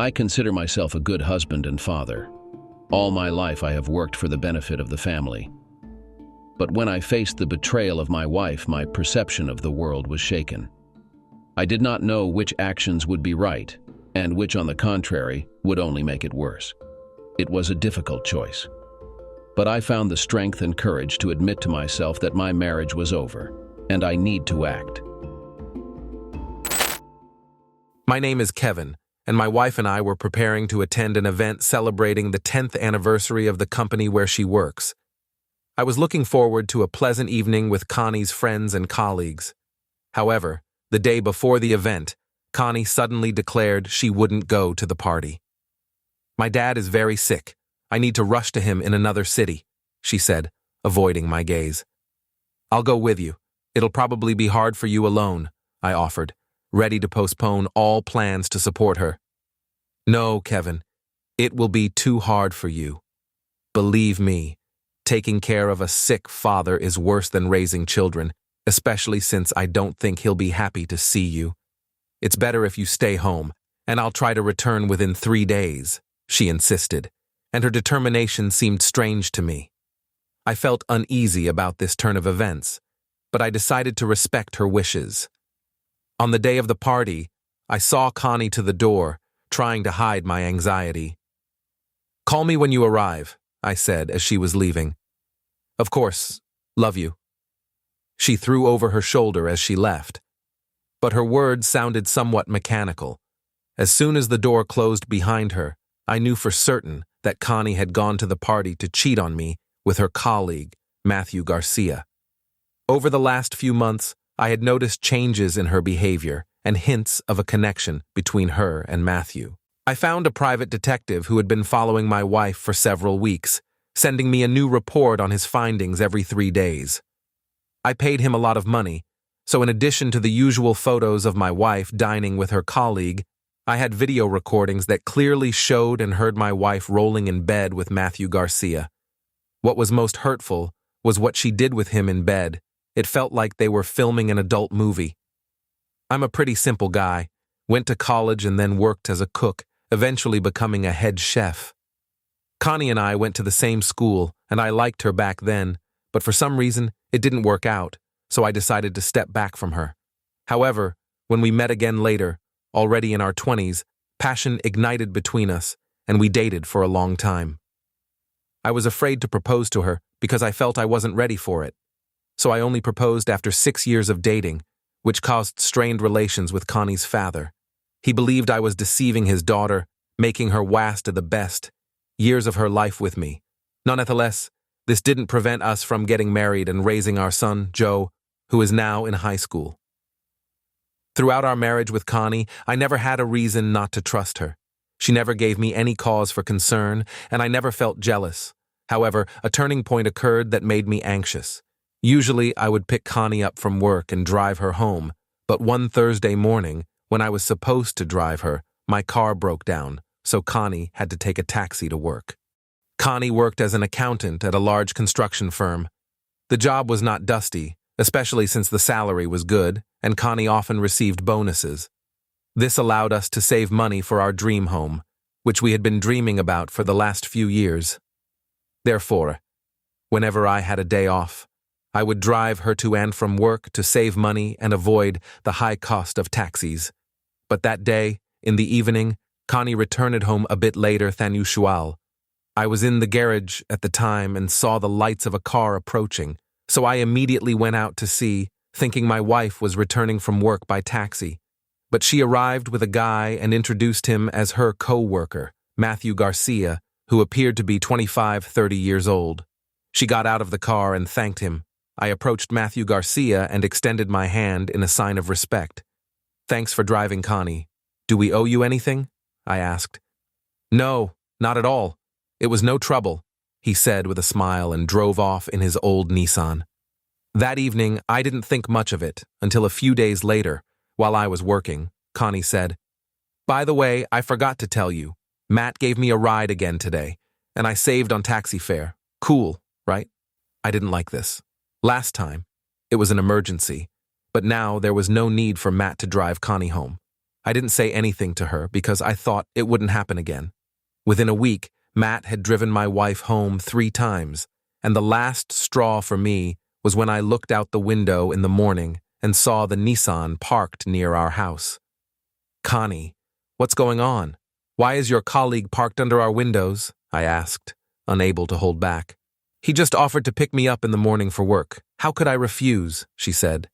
I consider myself a good husband and father. All my life I have worked for the benefit of the family. But when I faced the betrayal of my wife, my perception of the world was shaken. I did not know which actions would be right, and which, on the contrary, would only make it worse. It was a difficult choice. But I found the strength and courage to admit to myself that my marriage was over, and I need to act. My name is Kevin, and my wife and I were preparing to attend an event celebrating the 10th anniversary of the company where she works. I was looking forward to a pleasant evening with Connie's friends and colleagues. However, the day before the event, Connie suddenly declared she wouldn't go to the party. "My dad is very sick. I need to rush to him in another city," she said, avoiding my gaze. "I'll go with you. It'll probably be hard for you alone," I offered, ready to postpone all plans to support her. "No, Kevin, it will be too hard for you. Believe me, taking care of a sick father is worse than raising children, especially since I don't think he'll be happy to see you. It's better if you stay home, and I'll try to return within 3 days," she insisted, and her determination seemed strange to me. I felt uneasy about this turn of events, but I decided to respect her wishes. On the day of the party, I saw Connie to the door, trying to hide my anxiety. "Call me when you arrive," I said as she was leaving. "Of course, love you." She threw over her shoulder as she left, but her words sounded somewhat mechanical. As soon as the door closed behind her, I knew for certain that Connie had gone to the party to cheat on me with her colleague, Matthew Garcia. Over the last few months, I had noticed changes in her behavior and hints of a connection between her and Matthew. I found a private detective who had been following my wife for several weeks, sending me a new report on his findings every 3 days. I paid him a lot of money, so in addition to the usual photos of my wife dining with her colleague, I had video recordings that clearly showed and heard my wife rolling in bed with Matthew Garcia. What was most hurtful was what she did with him in bed. It felt like they were filming an adult movie. I'm a pretty simple guy, went to college and then worked as a cook, eventually becoming a head chef. Connie and I went to the same school, and I liked her back then, but for some reason, it didn't work out, so I decided to step back from her. However, when we met again later, already in our 20s, passion ignited between us, and we dated for a long time. I was afraid to propose to her because I felt I wasn't ready for it, so I only proposed after 6 years of dating, which caused strained relations with Connie's father. He believed I was deceiving his daughter, making her wasta the best years of her life with me. Nonetheless, this didn't prevent us from getting married and raising our son, Joe, who is now in high school. Throughout our marriage with Connie, I never had a reason not to trust her. She never gave me any cause for concern, and I never felt jealous. However, a turning point occurred that made me anxious. Usually, I would pick Connie up from work and drive her home, but one Thursday morning, when I was supposed to drive her, my car broke down, so Connie had to take a taxi to work. Connie worked as an accountant at a large construction firm. The job was not dusty, especially since the salary was good, and Connie often received bonuses. This allowed us to save money for our dream home, which we had been dreaming about for the last few years. Therefore, whenever I had a day off, I would drive her to and from work to save money and avoid the high cost of taxis. But that day, in the evening, Connie returned home a bit later than usual. I was in the garage at the time and saw the lights of a car approaching, so I immediately went out to see, thinking my wife was returning from work by taxi. But she arrived with a guy and introduced him as her co-worker, Matthew Garcia, who appeared to be 25-30 years old. She got out of the car and thanked him. I approached Matthew Garcia and extended my hand in a sign of respect. "Thanks for driving, Connie. Do we owe you anything?" I asked. "No, not at all. It was no trouble," he said with a smile and drove off in his old Nissan. That evening, I didn't think much of it until a few days later, while I was working, Connie said, "By the way, I forgot to tell you. Matt gave me a ride again today, and I saved on taxi fare. Cool, right?" I didn't like this. Last time, it was an emergency, but now there was no need for Matt to drive Connie home. I didn't say anything to her because I thought it wouldn't happen again. Within a week, Matt had driven my wife home 3 times, and the last straw for me was when I looked out the window in the morning and saw the Nissan parked near our house. "Connie, what's going on? Why is your colleague parked under our windows?" I asked, unable to hold back. "He just offered to pick me up in the morning for work. How could I refuse?" she said.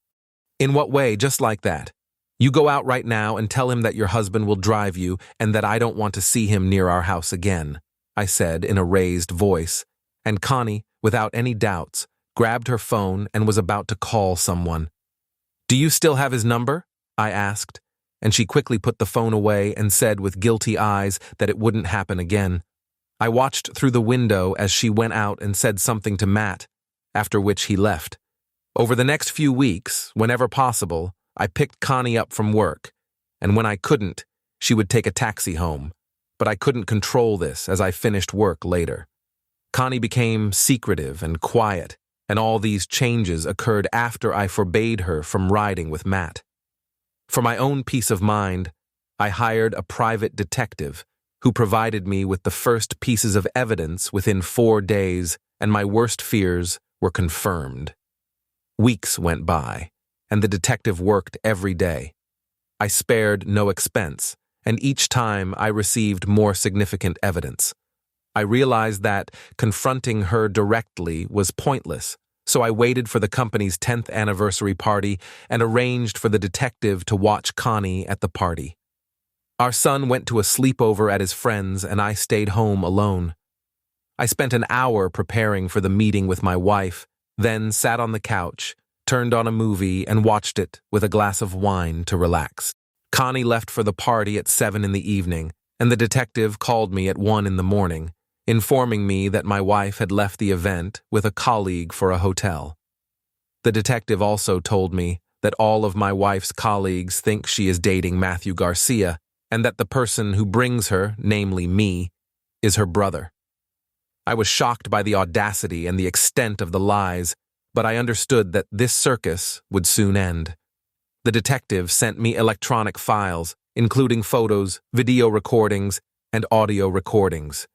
"In what way, just like that? You go out right now and tell him that your husband will drive you and that I don't want to see him near our house again," I said in a raised voice, and Connie, without any doubts, grabbed her phone and was about to call someone. "Do you still have his number?" I asked, and she quickly put the phone away and said with guilty eyes that it wouldn't happen again. I watched through the window as she went out and said something to Matt, after which he left. Over the next few weeks, whenever possible, I picked Connie up from work, and when I couldn't, she would take a taxi home. But I couldn't control this as I finished work later. Connie became secretive and quiet, and all these changes occurred after I forbade her from riding with Matt. For my own peace of mind, I hired a private detective who provided me with the first pieces of evidence within 4 days, and my worst fears were confirmed. Weeks went by, and the detective worked every day. I spared no expense, and each time I received more significant evidence. I realized that confronting her directly was pointless, so I waited for the company's 10th anniversary party and arranged for the detective to watch Connie at the party. Our son went to a sleepover at his friend's, and I stayed home alone. I spent an hour preparing for the meeting with my wife, then sat on the couch, turned on a movie, and watched it with a glass of wine to relax. Connie left for the party at 7 in the evening, and the detective called me at 1 in the morning, informing me that my wife had left the event with a colleague for a hotel. The detective also told me that all of my wife's colleagues think she is dating Matthew Garcia, and that the person who brings her, namely me, is her brother. I was shocked by the audacity and the extent of the lies, but I understood that this circus would soon end. The detective sent me electronic files, including photos, video recordings, and audio recordings.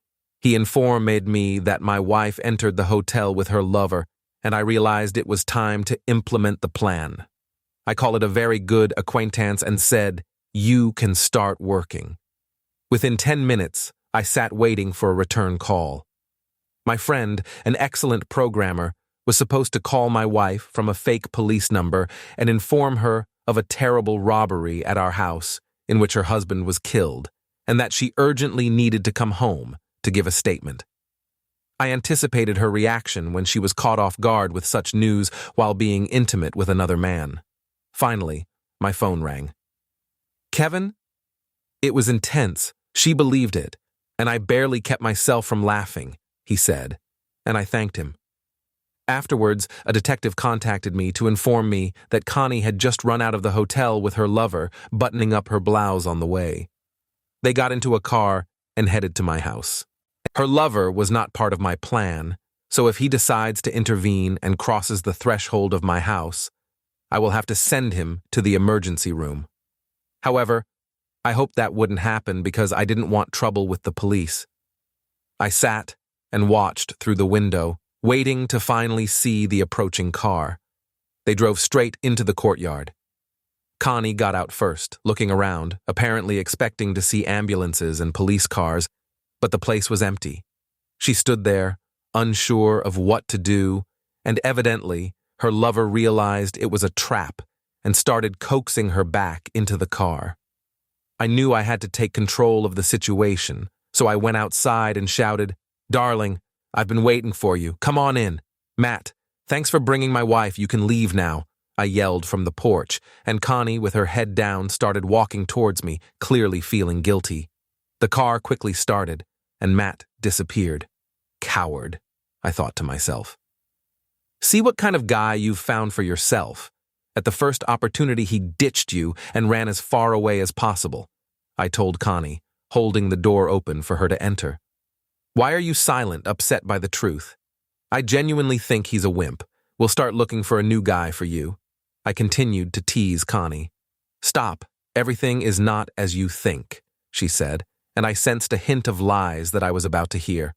He informed me that my wife entered the hotel with her lover, and I realized it was time to implement the plan. I call it a very good acquaintance and said, "You can start working." Within 10 minutes, I sat waiting for a return call. My friend, an excellent programmer, was supposed to call my wife from a fake police number and inform her of a terrible robbery at our house in which her husband was killed, and that she urgently needed to come home to give a statement. I anticipated her reaction when she was caught off guard with such news while being intimate with another man. Finally, my phone rang. "Kevin?" It was intense. She believed it, and I barely kept myself from laughing, he said, and I thanked him. Afterwards, a detective contacted me to inform me that Connie had just run out of the hotel with her lover, buttoning up her blouse on the way. They got into a car and headed to my house. Her lover was not part of my plan, so if he decides to intervene and crosses the threshold of my house, I will have to send him to the emergency room. However, I hoped that wouldn't happen because I didn't want trouble with the police. I sat and watched through the window, waiting to finally see the approaching car. They drove straight into the courtyard. Connie got out first, looking around, apparently expecting to see ambulances and police cars, but the place was empty. She stood there, unsure of what to do, and evidently, her lover realized it was a trap and started coaxing her back into the car. I knew I had to take control of the situation, so I went outside and shouted, "Darling, I've been waiting for you. Come on in. Matt, thanks for bringing my wife. You can leave now," I yelled from the porch, and Connie, with her head down, started walking towards me, clearly feeling guilty. The car quickly started, and Matt disappeared. Coward, I thought to myself. See what kind of guy you've found for yourself. At the first opportunity, he ditched you and ran as far away as possible, I told Connie, holding the door open for her to enter. Why are you silent, upset by the truth? I genuinely think he's a wimp. We'll start looking for a new guy for you. I continued to tease Connie. Stop, Everything is not as you think, she said, and I sensed a hint of lies that I was about to hear.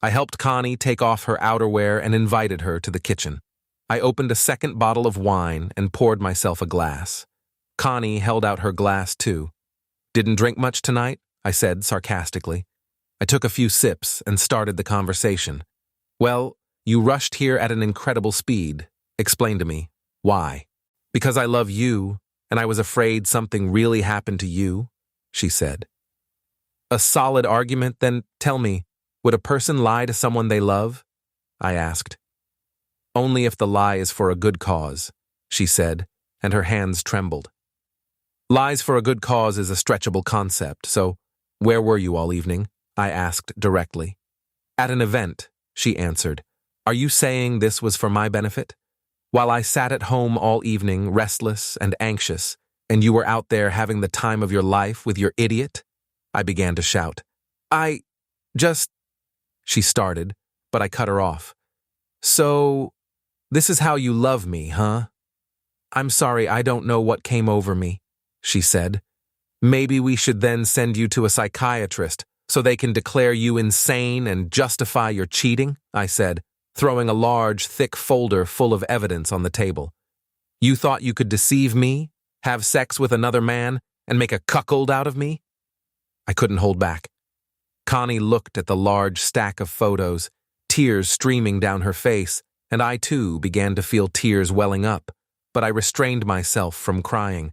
I helped Connie take off her outerwear and invited her to the kitchen. I opened a second bottle of wine and poured myself a glass. Connie held out her glass too. Didn't drink much tonight? I said sarcastically. I took a few sips and started the conversation. Well, you rushed here at an incredible speed. Explain to me. Why? Because I love you, and I was afraid something really happened to you, she said. A solid argument, then tell me, would a person lie to someone they love? I asked. Only if the lie is for a good cause, she said, and her hands trembled. Lies for a good cause is a stretchable concept, so where were you all evening? I asked directly. At an event, she answered. Are you saying this was for my benefit? While I sat at home all evening, restless and anxious, and you were out there having the time of your life with your idiot? I began to shout. She started, but I cut her off. So, this is how you love me, huh? I'm sorry, I don't know what came over me, she said. Maybe we should then send you to a psychiatrist so they can declare you insane and justify your cheating, I said, throwing a large, thick folder full of evidence on the table. You thought you could deceive me, have sex with another man, and make a cuckold out of me? I couldn't hold back. Connie looked at the large stack of photos, tears streaming down her face, and I too began to feel tears welling up, but I restrained myself from crying.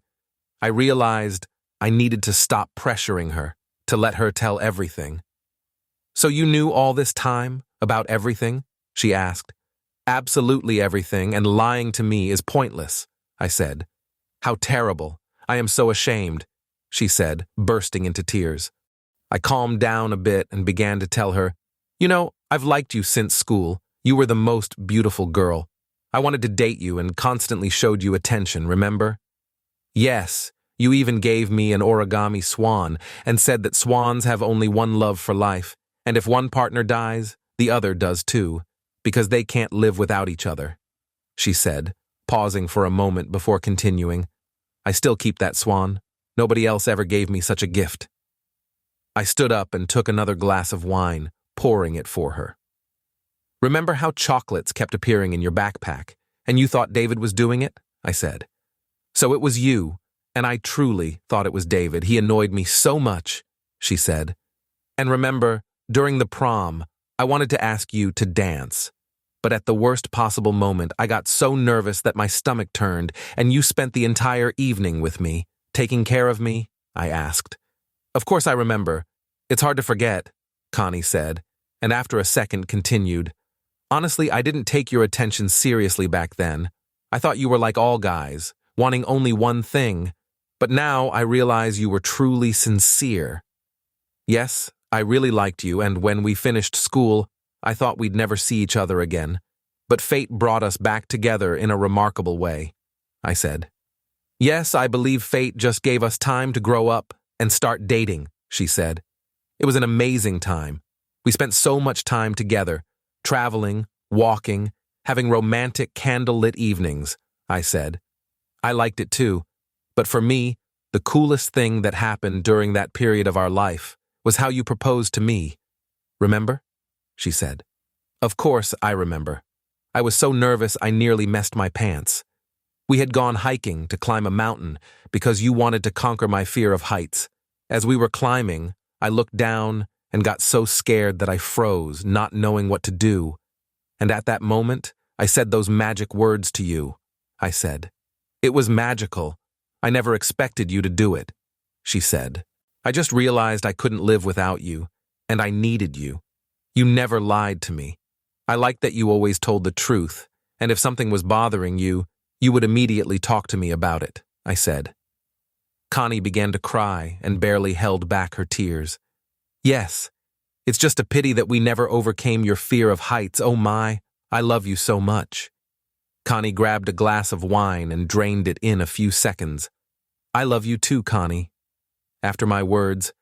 I realized I needed to stop pressuring her, to let her tell everything. So you knew all this time about everything? She asked. Absolutely everything, and lying to me is pointless, I said. How terrible. I am so ashamed, she said, bursting into tears. I calmed down a bit and began to tell her, You know, I've liked you since school. You were the most beautiful girl. I wanted to date you and constantly showed you attention, remember? Yes, you even gave me an origami swan and said that swans have only one love for life, and if one partner dies, the other does too, because they can't live without each other, she said, pausing for a moment before continuing. I still keep that swan. Nobody else ever gave me such a gift. I stood up and took another glass of wine, pouring it for her. Remember how chocolates kept appearing in your backpack, and you thought David was doing it? I said. So it was you, and I truly thought it was David. He annoyed me so much, she said. And remember, during the prom, I wanted to ask you to dance. But at the worst possible moment, I got so nervous that my stomach turned, and you spent the entire evening with me, taking care of me, I asked. Of course I remember. It's hard to forget, Connie said, and after a second continued. Honestly, I didn't take your attention seriously back then. I thought you were like all guys, wanting only one thing, but now I realize you were truly sincere. Yes, I really liked you, and when we finished school, I thought we'd never see each other again. But fate brought us back together in a remarkable way, I said. Yes, I believe fate just gave us time to grow up and start dating, she said. It was an amazing time. We spent so much time together, traveling, walking, having romantic candlelit evenings, I said. I liked it too, but for me, the coolest thing that happened during that period of our life was how you proposed to me. Remember? She said. Of course I remember. I was so nervous I nearly messed my pants. We had gone hiking to climb a mountain because you wanted to conquer my fear of heights. As we were climbing, I looked down and got so scared that I froze, not knowing what to do. And at that moment, I said those magic words to you, I said. It was magical. I never expected you to do it, she said. I just realized I couldn't live without you, and I needed you. You never lied to me. I liked that you always told the truth, and if something was bothering you, you would immediately talk to me about it, I said. Connie began to cry and barely held back her tears. Yes, it's just a pity that we never overcame your fear of heights. Oh my, I love you so much. Connie grabbed a glass of wine and drained it in a few seconds. I love you too, Connie. After my words,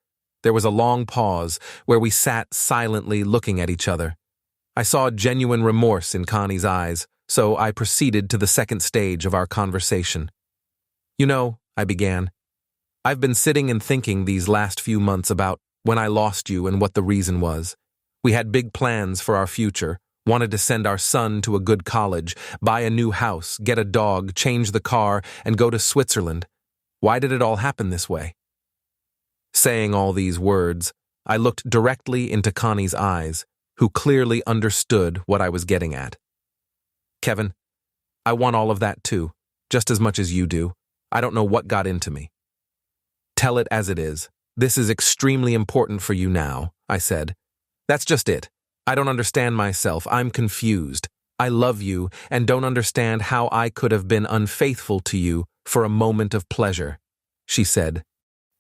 there was a long pause where we sat silently looking at each other. I saw genuine remorse in Connie's eyes, so I proceeded to the second stage of our conversation. You know, I began, I've been sitting and thinking these last few months about when I lost you and what the reason was. We had big plans for our future, wanted to send our son to a good college, buy a new house, get a dog, change the car, and go to Switzerland. Why did it all happen this way? Saying all these words, I looked directly into Connie's eyes, who clearly understood what I was getting at. Kevin, I want all of that too, just as much as you do. I don't know what got into me. Tell it as it is. This is extremely important for you now, I said. That's just it. I don't understand myself. I'm confused. I love you and don't understand how I could have been unfaithful to you for a moment of pleasure, she said.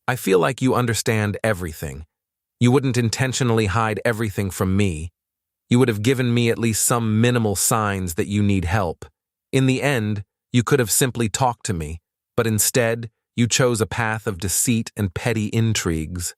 I feel like you understand everything. You wouldn't intentionally hide everything from me. You would have given me at least some minimal signs that you need help. In the end, you could have simply talked to me, but instead, you chose a path of deceit and petty intrigues.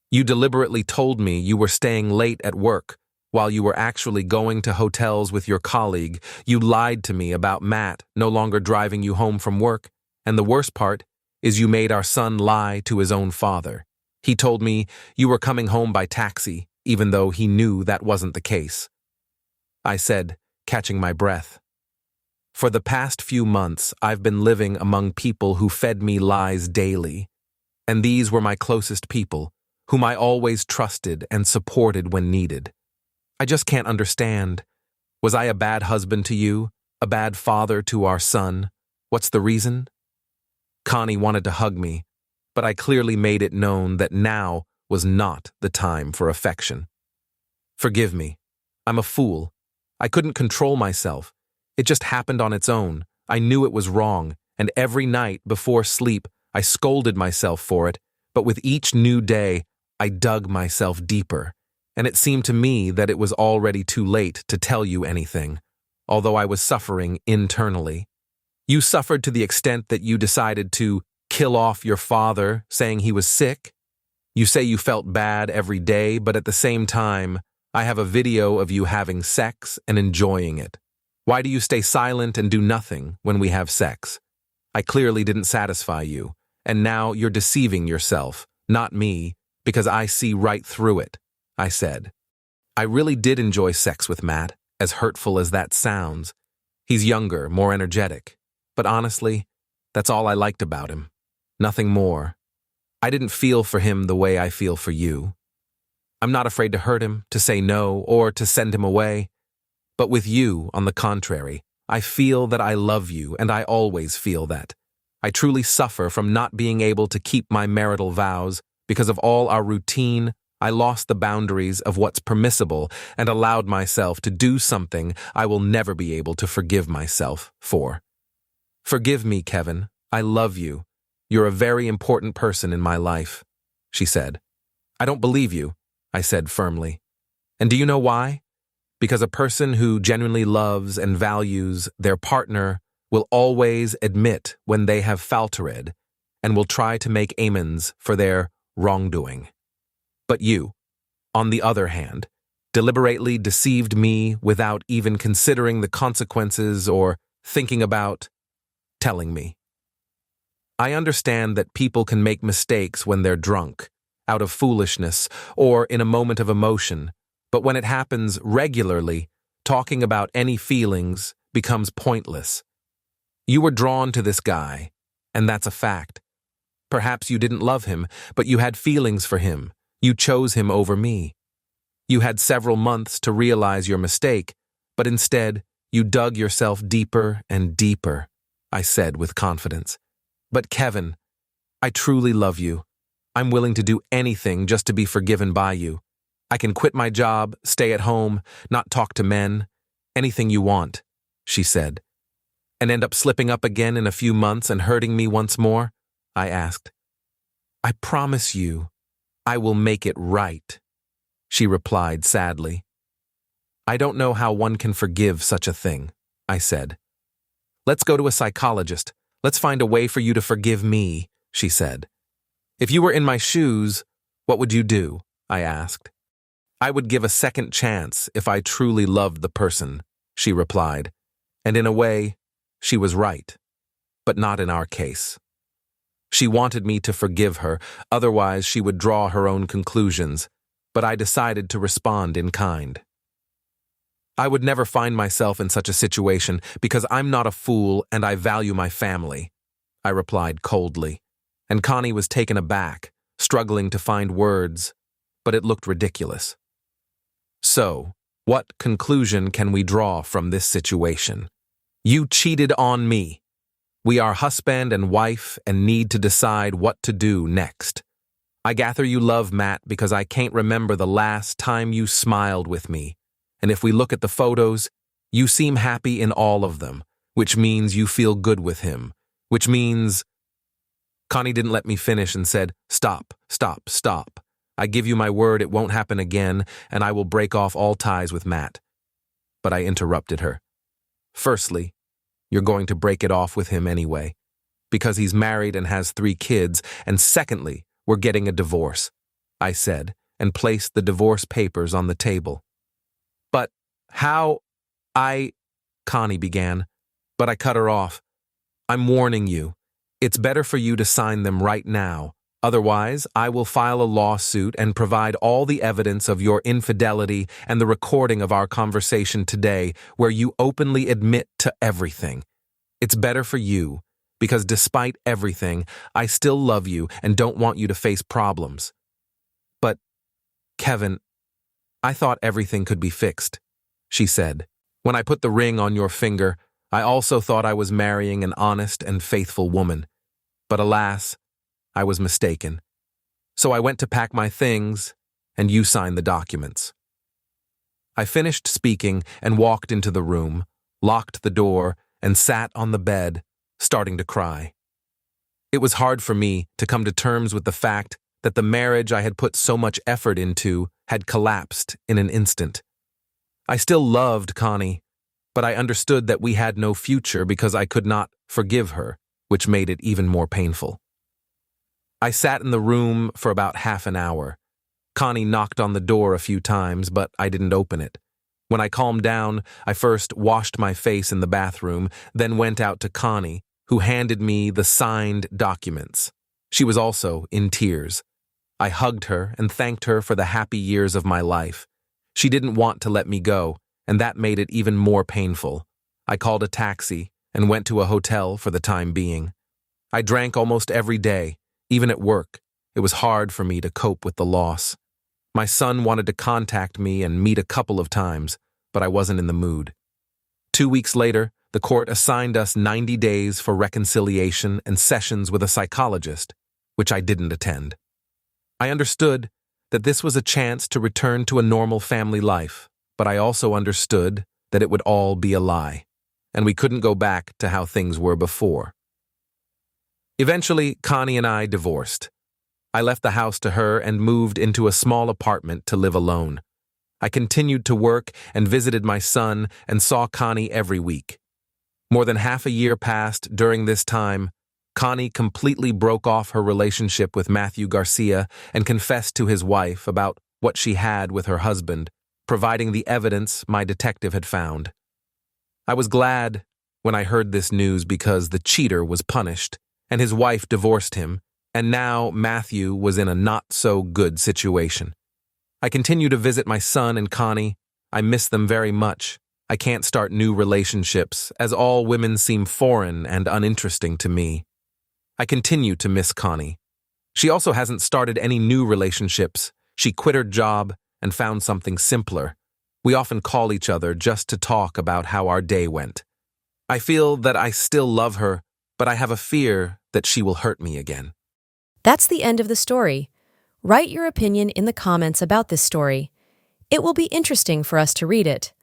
You deliberately told me you were staying late at work, while you were actually going to hotels with your colleague. You lied to me about Matt no longer driving you home from work, and the worst part is you made our son lie to his own father. He told me you were coming home by taxi, even though he knew that wasn't the case. I said, catching my breath. For the past few months, I've been living among people who fed me lies daily, and these were my closest people, whom I always trusted and supported when needed. I just can't understand. Was I a bad husband to you? A bad father to our son? What's the reason? Connie wanted to hug me, but I clearly made it known that now was not the time for affection. Forgive me. I'm a fool. I couldn't control myself. It just happened on its own. I knew it was wrong, and every night before sleep, I scolded myself for it, but with each new day, I dug myself deeper, and it seemed to me that it was already too late to tell you anything, although I was suffering internally. You suffered to the extent that you decided to kill off your father, saying he was sick. You say you felt bad every day, but at the same time, I have a video of you having sex and enjoying it. Why do you stay silent and do nothing when we have sex? I clearly didn't satisfy you, and now you're deceiving yourself, not me, because I see right through it, I said. I really did enjoy sex with Matt, as hurtful as that sounds. He's younger, more energetic, but honestly, that's all I liked about him. Nothing more. I didn't feel for him the way I feel for you. I'm not afraid to hurt him, to say no, or to send him away. But with you, on the contrary, I feel that I love you, and I always feel that. I truly suffer from not being able to keep my marital vows. Because of all our routine, I lost the boundaries of what's permissible and allowed myself to do something I will never be able to forgive myself for. Forgive me, Kevin. I love you. You're a very important person in my life, she said. I don't believe you, I said firmly. And do you know why? Because a person who genuinely loves and values their partner will always admit when they have faltered and will try to make amends for their wrongdoing. But you, on the other hand, deliberately deceived me without even considering the consequences or thinking about telling me. I understand that people can make mistakes when they're drunk, out of foolishness, or in a moment of emotion, but when it happens regularly, talking about any feelings becomes pointless. You were drawn to this guy, and that's a fact. Perhaps you didn't love him, but you had feelings for him. You chose him over me. You had several months to realize your mistake, but instead, you dug yourself deeper and deeper, I said with confidence. But Kevin, I truly love you. I'm willing to do anything just to be forgiven by you. I can quit my job, stay at home, not talk to men, anything you want, she said. And end up slipping up again in a few months and hurting me once more? I asked. I promise you, I will make it right, she replied sadly. I don't know how one can forgive such a thing, I said. Let's go to a psychologist. Let's find a way for you to forgive me, she said. If you were in my shoes, what would you do? I asked. I would give a second chance if I truly loved the person, she replied. And in a way, she was right, but not in our case. She wanted me to forgive her, otherwise she would draw her own conclusions, but I decided to respond in kind. I would never find myself in such a situation because I'm not a fool and I value my family, I replied coldly, and Connie was taken aback, struggling to find words, but it looked ridiculous. So, what conclusion can we draw from this situation? You cheated on me. We are husband and wife and need to decide what to do next. I gather you love Matt because I can't remember the last time you smiled with me. And if we look at the photos, you seem happy in all of them, which means you feel good with him, which means... Connie didn't let me finish and said, "Stop, stop, stop. I give you my word it won't happen again, and I will break off all ties with Matt." But I interrupted her. Firstly, you're going to break it off with him anyway, because he's married and has 3 kids, and secondly, we're getting a divorce, I said, and placed the divorce papers on the table. But how... Connie began, but I cut her off. I'm warning you. It's better for you to sign them right now. Otherwise, I will file a lawsuit and provide all the evidence of your infidelity and the recording of our conversation today where you openly admit to everything. It's better for you, because despite everything, I still love you and don't want you to face problems. But, Kevin, I thought everything could be fixed, she said. When I put the ring on your finger, I also thought I was marrying an honest and faithful woman. But alas, I was mistaken. So I went to pack my things, and you signed the documents. I finished speaking and walked into the room, locked the door, and sat on the bed, starting to cry. It was hard for me to come to terms with the fact that the marriage I had put so much effort into had collapsed in an instant. I still loved Connie, but I understood that we had no future because I could not forgive her, which made it even more painful. I sat in the room for about half an hour. Connie knocked on the door a few times, but I didn't open it. When I calmed down, I first washed my face in the bathroom, then went out to Connie, who handed me the signed documents. She was also in tears. I hugged her and thanked her for the happy years of my life. She didn't want to let me go, and that made it even more painful. I called a taxi and went to a hotel for the time being. I drank almost every day, even at work. It was hard for me to cope with the loss. My son wanted to contact me and meet a couple of times, but I wasn't in the mood. 2 weeks later, the court assigned us 90 days for reconciliation and sessions with a psychologist, which I didn't attend. I understood that this was a chance to return to a normal family life, but I also understood that it would all be a lie, and we couldn't go back to how things were before. Eventually, Connie and I divorced. I left the house to her and moved into a small apartment to live alone. I continued to work and visited my son and saw Connie every week. More than half a year passed during this time. Connie completely broke off her relationship with Matthew Garcia and confessed to his wife about what she had with her husband, providing the evidence my detective had found. I was glad when I heard this news because the cheater was punished, and his wife divorced him, and now Matthew was in a not-so-good situation. I continue to visit my son and Connie. I miss them very much. I can't start new relationships, as all women seem foreign and uninteresting to me. I continue to miss Connie. She also hasn't started any new relationships. She quit her job and found something simpler. We often call each other just to talk about how our day went. I feel that I still love her, but I have a fear that she will hurt me again. That's the end of the story. Write your opinion in the comments about this story. It will be interesting for us to read it.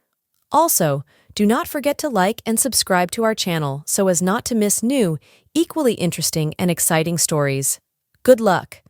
Also, do not forget to like and subscribe to our channel so as not to miss new, equally interesting and exciting stories. Good luck!